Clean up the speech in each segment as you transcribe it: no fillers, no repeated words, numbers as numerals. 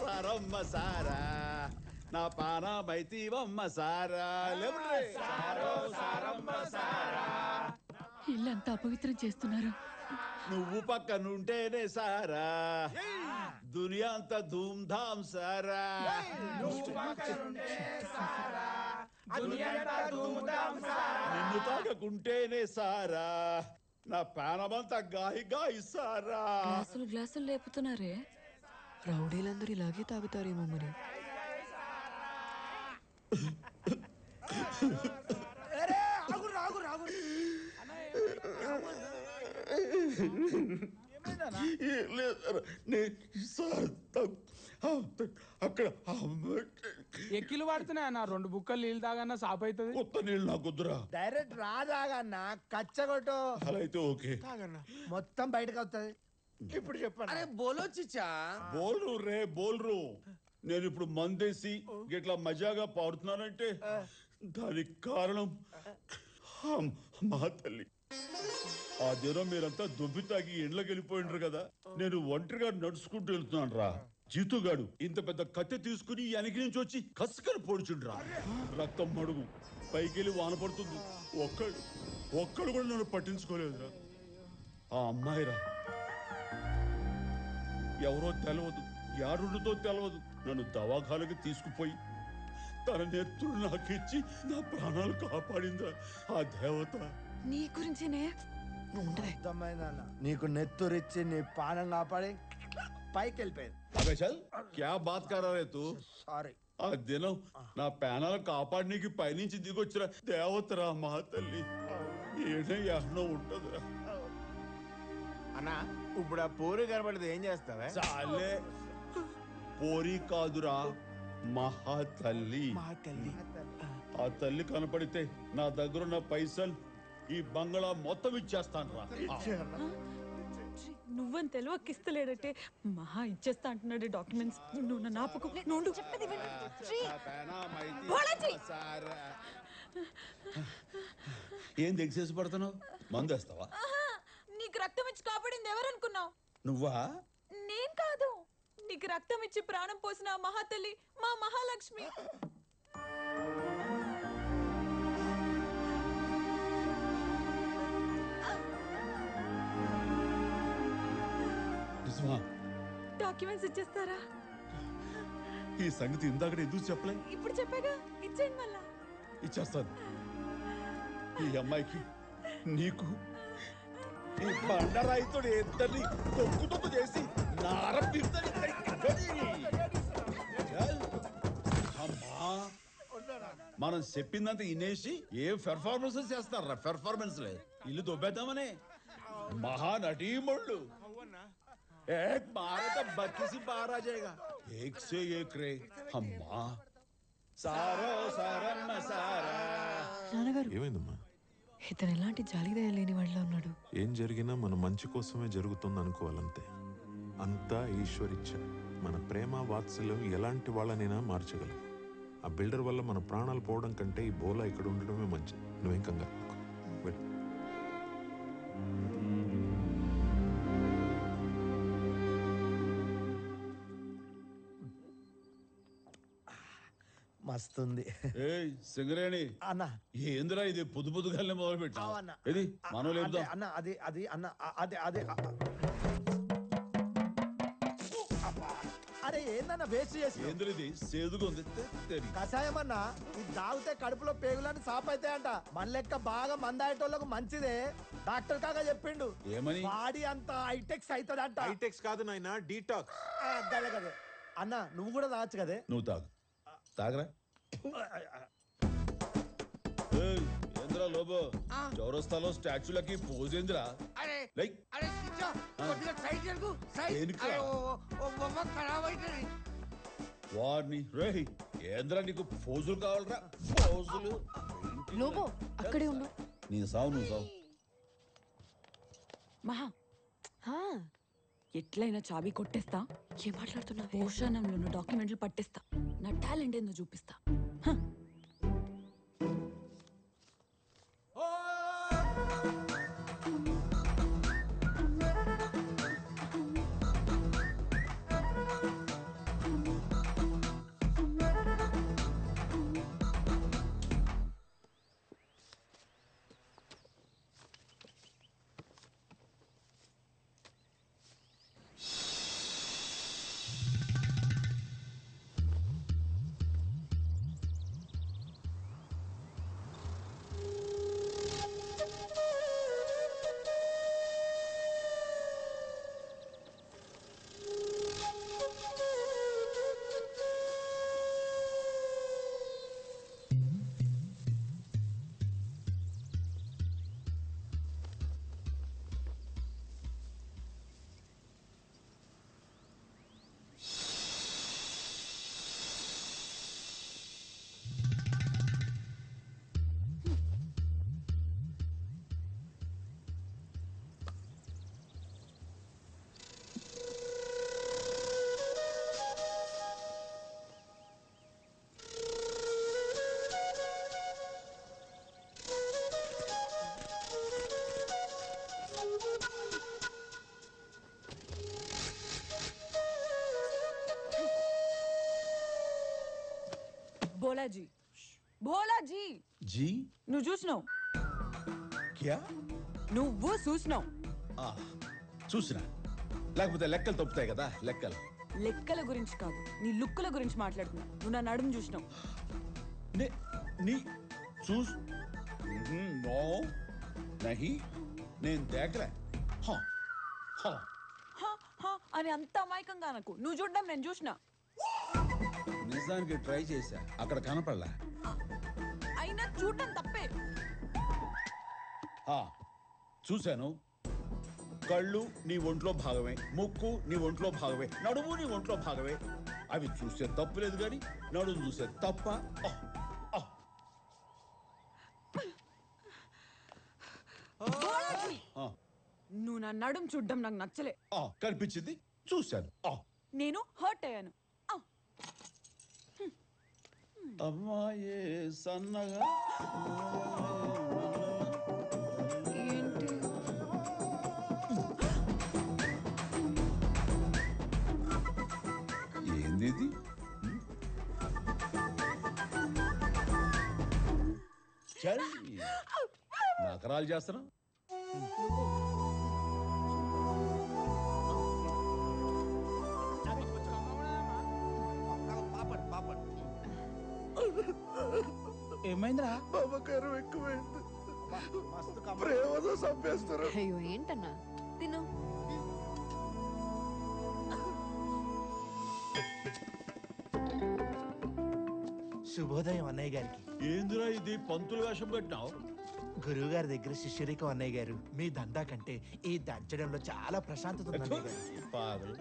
సారమ్మ సారా నా పానమైతీవమ్మ సారా సారో సారమ్మ సారా. ఇల్లంతా అపవిత్రం చేస్తున్నారు. నువ్వు పక్కనుంటేనే సారా దునియా అంతా ధూమ్ ధామ్ సారా. నిన్ను తాగకుంటేనే సారా నా పానమంతా గాయి గాయి సారా. గ్లాసులు గ్లాసులు లేపుతున్నారే. రౌడీలందరూ ఇలాగే తాగుతారేమో మరి. అక్కడ ఎక్కిలు పడుతున్నాయి అన్న. 2 బుక్కలు నీళ్ళు తాగన్నా సాప్ అవుతుంది. కొత్త నీళ్ళు నాకు వద్దురా. డైరెక్ట్ రాదాగన్నా కచ్చగొట్టు. అలా అయితే ఓకే. మొత్తం బయటకు వస్తుంది. ఇప్పుడు చెప్పండి. అరే బోలో చిచ్చా. బోల్రు రే బోల్రు. నేను ఇప్పుడు మందేసి ఇట్లా మజాగా పాడుతున్నానంటే దానికి కారణం మా తల్లి. ఆ దినం మీరంతా దుబ్బి తాగి ఇండ్లకి వెళ్ళిపోయిండ్రు కదా. నేను ఒంటరిగా నడుచుకుంటూ వెళ్తున్నాను రా. జీతుగాడు ఇంత పెద్ద కట్టె తీసుకుని వెనక నుంచి వచ్చి కసుకని పొడిచుండ్రా. రక్తం మడుగు పైకెళ్ళి వాన పడుతుంది. ఒక్కడు కూడా నన్ను పట్టించుకోలేదురా. ఆ అమ్మాయిరా ఎవరో తెలవదు, యారుండుతో తెలవదు. నన్ను దవాఖానకి తీసుకుపోయి తన నెత్తుడు నాకిచ్చి నా ప్రాణాలు కాపాడిందిరా ఆ దేవత. నీ గురించేనే. అర్థమైందన్న. నీకు నెత్తురిచ్చి నీ పానం కాపాడి పైకి వెళ్ళిపోయింది. క్యా బాత్ కరా రే తూ. సారీ. ఆ దినం నా ప్రాణాలు కాపాడనీకి పైనుంచి దిగొచ్చిన దేవతరా మా తల్లి. ఏడో ఉంటదిరా. అన్నా ఇప్పుడు ఆ పోరి కనబడితే ఏం చేస్తావా? చాలే పోరి కాదురా మహా తల్లి. ఆ తల్లి కనపడితే నా దగ్గరున్న పైసలు ఈ బంగ్లా మొత్తం ఇచ్చేస్తాను రా. నువ్వని తెలివకిస్తలేడటే మహా ఇచ్చేస్తా అంటున్నాడు డాక్యుమెంట్స్. నువ్వు నా నాపకు. నువ్వు చెప్పేది ఏం దిగసేసి పడుతున్నావు? మందు వేస్తావా? నీకు రక్తం ఇచ్చి కాపాడింది ఎవరనుకున్నావు? నువ్వా? నేను కాదు. నీకు రక్తం ఇచ్చి ప్రాణం పోసిన మహాతల్లి మా మహాలక్ష్మి. డాక్యుమెంట్స్ ఇచ్చేస్తారా? ఈ సంగతి ఇందాక ఎందుకు చెప్పలే? ఇప్పుడు చెప్పాగా, ఇచ్చేయండి. మళ్ళా ఇచ్చేస్తాను. ఈ అమ్మాయికి నీకు ఈ బండరాయితో ఇద్దరిని తొక్కు చేసి అమ్మా మనం చెప్పిందంత వినేసి ఏ పెర్ఫార్మెన్స్ చేస్తారా? పెర్ఫార్మెన్స్ లే ఇల్లు దొబ్బేద్దామనే మహానటీమణులు. एक मारे तो बत्ती सी बाहर आ जाएगा. एक से एक रे अम्मा सारो सारम्मा सारा. నాన్నగారు ఏమైందమ్మా? ఇతను ఎలాంటి జాలిదయ లేని వాళ్ళ ఉన్నాడు. ఏం జరిగినా మన మంచి కోసమే జరుగుతుంది అనుకోవాలంతే. అంతా ఈశ్వరిచ్చ. మన ప్రేమ వాత్సల్యం ఎలాంటి వాళ్ళనైనా మార్చగలం. ఆ బిల్డర్ వల్ల మన ప్రాణాలు పోవడం కంటే ఈ బోలా ఇక్కడ ఉండడమే మంచిది. నువ్వేం కంగారు వెళ్ళి. మస్తుంది. సింగరేణి అన్న ఏందిరా ఇది? పొద్దు పొద్దుగానే మొదలు పెట్టా. ఇది మనోళ్ళు అన్న అది అది అన్న అదే అదే. అరే ఏందన్న వేస్ట్ చేసి ఏంద్రది సేదుగుంది కషాయం అన్న. ఇది తాగితే కడుపులో పేగులని సాప్ అవుతాయంట. మన లెక్క బాగా మందాయేటోళ్ళకు మంచిదే. డాక్టర్ కాగా చెప్పిండు. ఏమని? బాడీ అంతా హైటెక్స్ అవుతుందంట. హైటెక్స్ కాదు నాయనా, డీటాక్స్. గదే గదే అన్న. నువ్వు కూడా తాగచ్చు కదే. నువ్వు తాగరా. ఏంద్రా లోబో చౌరస్తాలో స్టాచ్యూలకి పోజ్ ఏంద్రా? లైక్ వారిని రే ఏంద్రా నీకు పోజులు కావాలరా? పోజులు లోబో అక్కడే ఉండు. నీ సావు నువ్వు సావు. మహా ఎట్లయినా చాబీ కొట్టేస్తా. ఏం మాట్లాడుతున్నావు? ఓషానంలో డాక్యుమెంట్లు పట్టేస్తా. నా టాలెంట్ ఏందో చూపిస్తా. బోలాజీ బోలాజీ జీ నువ్వు చూసినావు క్యా నువ్వు చూసినావు చూసినా లేకపోతే లెక్కలు తప్పుతాయి కదా లెక్కలు. లెక్కల గురించి కాదు నీ లుక్కుల గురించి మాట్లాడుతున్నా. నువ్వు నా నడుము చూసినావు. నీ చూస్ నో నహి నేను దేకలే. హా, హా అని అంత అమాయకంగా నాకు నువ్వు చూడడం నేను చూసిన. నిజానికి ట్రై చేశా, అక్కడ కనపడలా. అయినా చూడడం తప్పే. చూశాను. కళ్ళు నీ ఒంట్లో భాగమే, ముక్కు నీ ఒంట్లో భాగమే, నడుము నీ ఒంట్లో భాగమే. అవి చూస్తే తప్పు లేదు కానీ నడుము చూస్తే తప్ప. నువ్వు నా నడుము చూడడం నాకు నచ్చలే. కనిపించింది, చూశాను. నేను హర్ట్ అయ్యాను. అమ్మాయే సన్నగా ఏంటి ఏంది ఇది? చల్, నకరాలు చేస్తున్నా. ఏమైందిరా? మమకారం ఎక్కువైంది, ప్రేమతో చంపేస్తారు. అయ్యో ఏంటన్నా తిను. శుభోదయం అన్నయ్య గారికి. ఏందిరా ఇది పంతులు వేషం పెట్టినావు? గురువు గారి దగ్గర శిష్యరికం అన్నయ్య గారు. మీ దందా కంటే ఈ దంచడంలో చాలా ప్రశాంతత ఉంది అన్నయ్య గారు. పాగలు.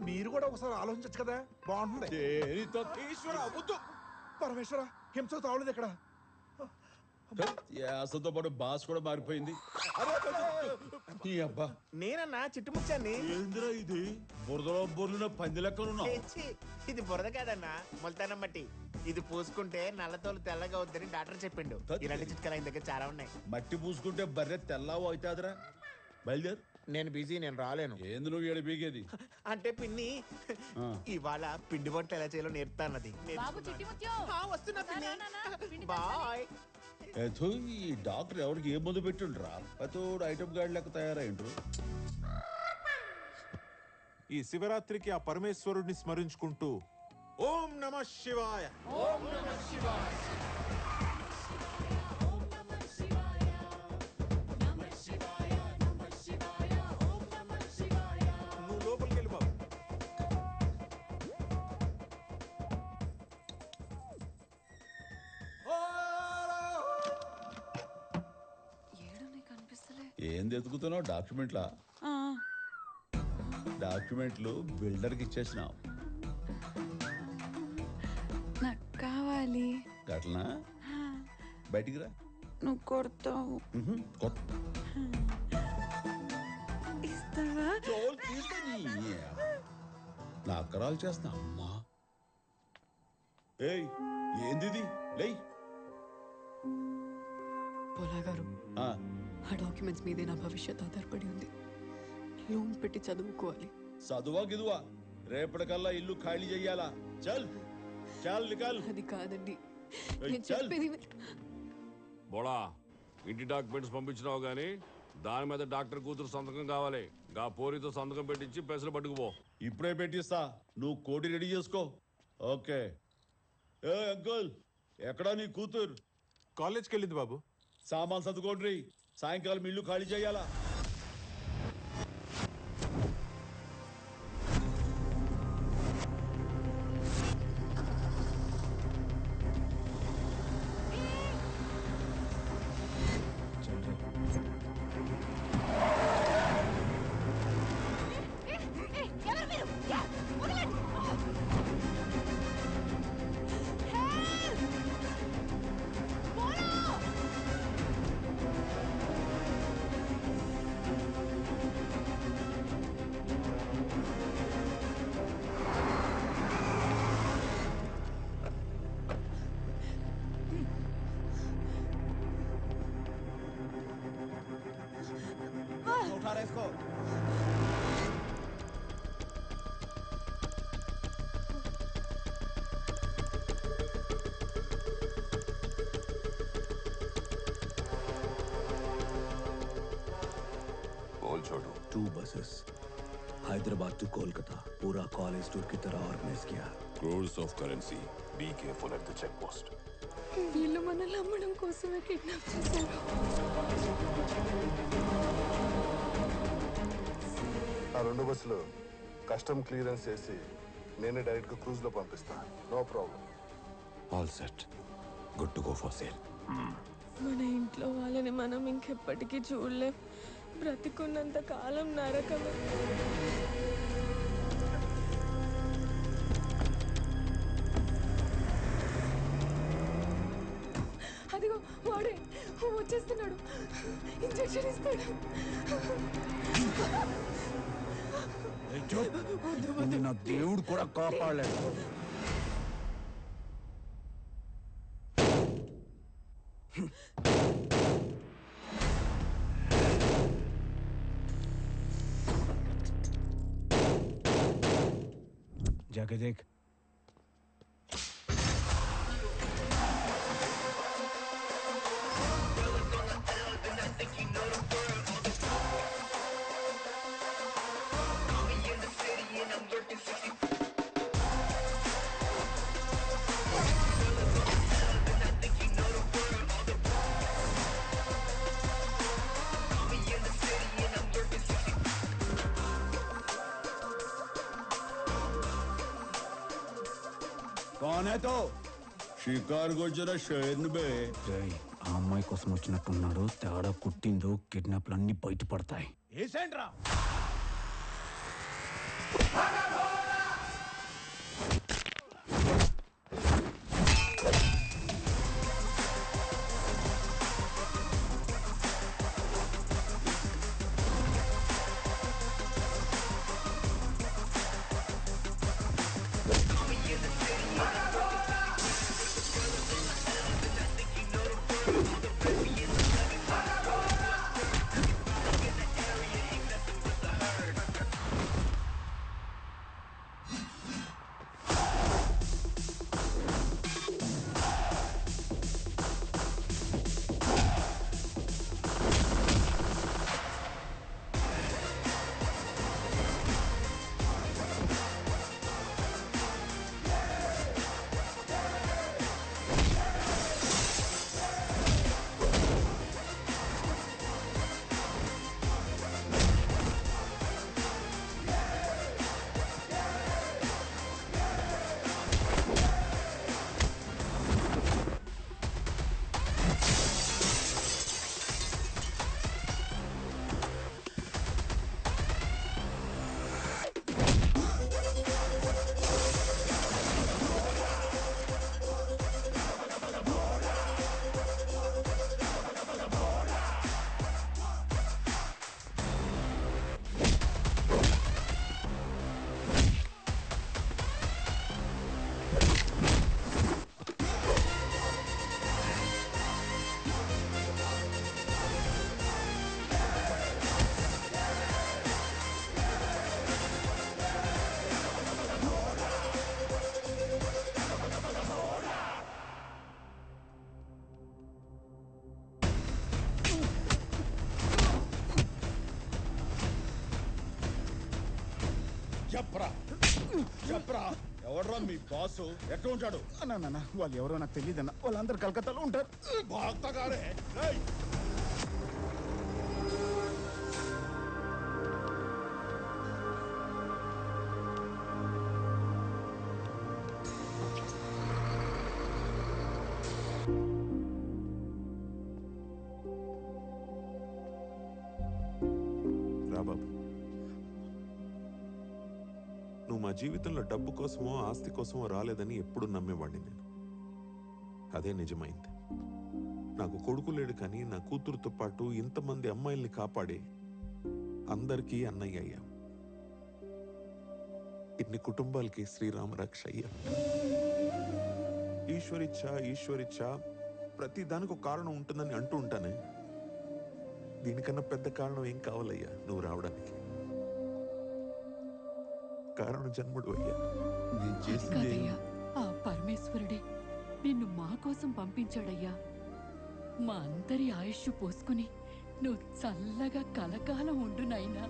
మీరు కూడా ఒకసారి ఆలోచించచ్చు కదా, బాగుంటుంది. దేనితో ఈశ్వర వద్దు. పరమేశ్వర హింసకు తావలేదు ఇక్కడ. యాసతో పాటు బాస్ కూడా మారిపోయింది. నీ అబ్బా, నేనన్నా చిట్టుముచ్చాన్ని. ఏందిరా ఇది? బురదలో బొర్లిన పంది లెక్కలున్నావు. ఛీ, ఇది బురద కాదన్నా, ముల్తానం మట్టి. ఇది పూసుకుంటే నల్లతోలు తెల్లగా వద్దని డాక్టర్ చెప్పిండు. ఇలాంటి చిట్కాలు ఆయన దగ్గర చాలా ఉన్నాయి. మట్టి పూసుకుంటే బర్రె తెల్లావు అవుతాదిరా. బయలుదేరు. నేను బిజీ, నేను రాలేను. ఏంది నువ్వు ఏడు బీగేది? అంటే పిన్ని ఇవాళ పిండి వంటలు ఎలా చేయాలో నేర్పుతా అన్నది. వస్తున్నా పిన్ని. బాయ్. ఏథో ఈ డాక్టర్ ఎవరికి ఏ మందు పెట్టిండ్రా? అతోడు ఐటమ్ గాడి లెక్క తయారైండ్రు. ఈ శివరాత్రికి ఆ పరమేశ్వరుడిని స్మరించుకుంటూ ఓం నమ శివాయ, ఓం నమ శివాయ, నువ్వు లోపలికి వెళ్ళి బాబు. ఏడు నీకు అనిపిస్తలే. ఏంది ఎతుకుతున్నావు? డాక్యుమెంట్లా? డాక్యుమెంట్లు బిల్డర్కి ఇచ్చేసినావు. నాకు కావాలి. గట్లనా? బయటికి రా. నువ్వు కొడతావు. ఇస్తావా? నా అక్కరాలు చేస్తున్నా అమ్మా. ఏయ్ ఏంది ఇది? లేయ్. పోలా గారు, ఆ డాక్యుమెంట్స్ మీదే నా భవిష్యత్ ఆధారపడి ఉంది. లోన్ పెట్టి చదువుకోవాలి. చదువా గిదువా? రేపటికల్లా ఇల్లు ఖాళీ చెయ్యాలా? చల్ చల్ నికల్. అది కాదండి, ఏయ్, నేను చల్. చెప్పేది బోళా, ఇంటి డాక్యుమెంట్స్ పంపించినావు గానీ దాని మీద డాక్టర్ కూతురు సంతకం కావాలి. గా పోరితో సంతకం పెట్టించి పెసలు పట్టుకుపో. ఇప్పుడే పెట్టిస్తా, నువ్వు కోడి రెడీ చేసుకో. ఓకే. ఏ అంకుల్, ఎక్కడా నీ కూతురు? కాలేజ్కి వెళ్ళింది బాబు. సామాన్ చదువుకోండి, సాయంకాలం ఇల్లు ఖాళీ చేయాలా? 2 buses. हैदराबाद टू कोलकाता पूरा कॉलेज टूर की तरह ऑर्गेनाइज किया. Crores of currency. Be careful at the checkpost. వీళ్ళు మనల్ని అమ్మడం కోసమే కిడ్నాప్ చేశారు. ఆ 2 బస్సులు కస్టమ్ క్లియరెన్స్ చేసి నేనే డైరెక్ట్గా క్రూజ్లో పంపిస్తా. No problem. All set. Good to go for sale. మన ఇంట్లో వాళ్ళని మనం ఇంకెప్పటికీ చూడలేం. బ్రతికున్నంత కాలం నరకమే. అదిగో వాడే వచ్చేస్తున్నాడు. ఇంజెక్షన్ ఇస్తాడు. నా దేవుడు కూడా కాపాడలేడు. जाके देख. कौन है तो షికారుకు వచ్చిన షేర్ని బే. ఆ అమ్మాయి కోసం వచ్చినట్టున్నాడు. తేడా కుట్టిందో కిడ్నాప్లు అన్ని బయటపడతాయి. ఏసేంట్రా చెప్పరా చెప్పరా ఎవడ్రా మీ బాసు? ఎక్కడ ఉంటాడు? అన్న వాళ్ళు ఎవరో నాకు తెలియదు అన్న. వాళ్ళందరూ కలకత్తాలో ఉంటారు. బాగుతాగారే రాబాబు, నువ్వు మా జీవితంలో డబ్బు కోసమో ఆస్తి కోసమో రాలేదని ఎప్పుడు నమ్మేవాడిని నేను. అదే నిజమైంది. నాకు కొడుకు లేడు, కానీ నా కూతురుతో పాటు ఇంతమంది అమ్మాయిల్ని కాపాడి అందరికీ అన్నయ్య అయ్యా. ఇన్ని కుటుంబాలకి శ్రీరామ రక్ష అయ్యా. ఈశ్వరిచ్చ ప్రతి దానికి ఒక కారణం ఉంటుందని అంటూ ఉంటానే. దీనికన్నా పెద్ద కారణం ఏం కావాలయ్యా నువ్వు రావడానికి? కారణం జన్ముడు అయ్యా. నేను చేసింది ఆ పరమేశ్వరుడే నిన్ను మా కోసం పంపించాడయ్యా. మా అందరి ఆయుష్ పోసుకుని నువ్వు చల్లగా కలకాలం ఉండు నాయనా.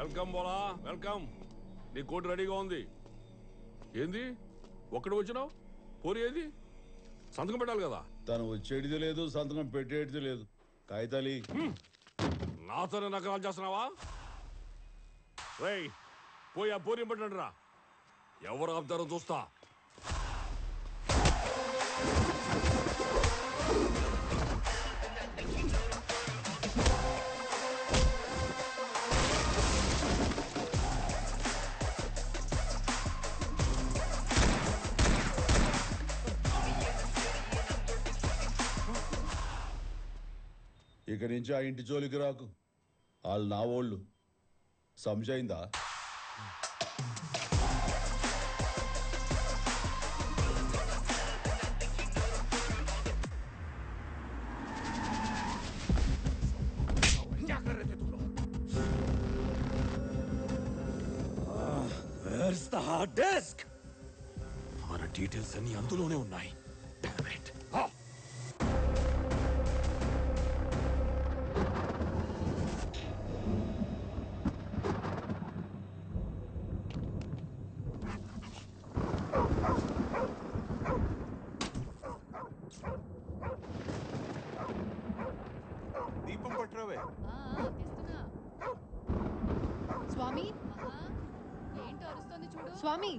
వెల్కమ్ బోలా వెల్కమ్. నీ కోట్ రెడీగా ఉంది. ఏంది ఒక్కడు వచ్చినావు? పోరి ఏది? సంతకం పెట్టాలి కదా. తను వచ్చేటిది లేదు, సంతకం పెట్టేటిది లేదు. కాగితాలి నాతోనే నకరాలు చేస్తున్నావా? రేయ్ పోయి ఆ పోరి పెట్టండి రా. ఎవరు ఆపుతారో చూస్తా. ఇక నుంచి ఆ ఇంటి జోలికి రాకు. వాళ్ళు నా ఓళ్ళు. సంజయిందా? మన డీటెయిల్స్ అన్ని అందులోనే ఉన్నాయి. దీపం పట్టరావే. స్వామి ఏంటో అరుస్తోంది చూడు. స్వామి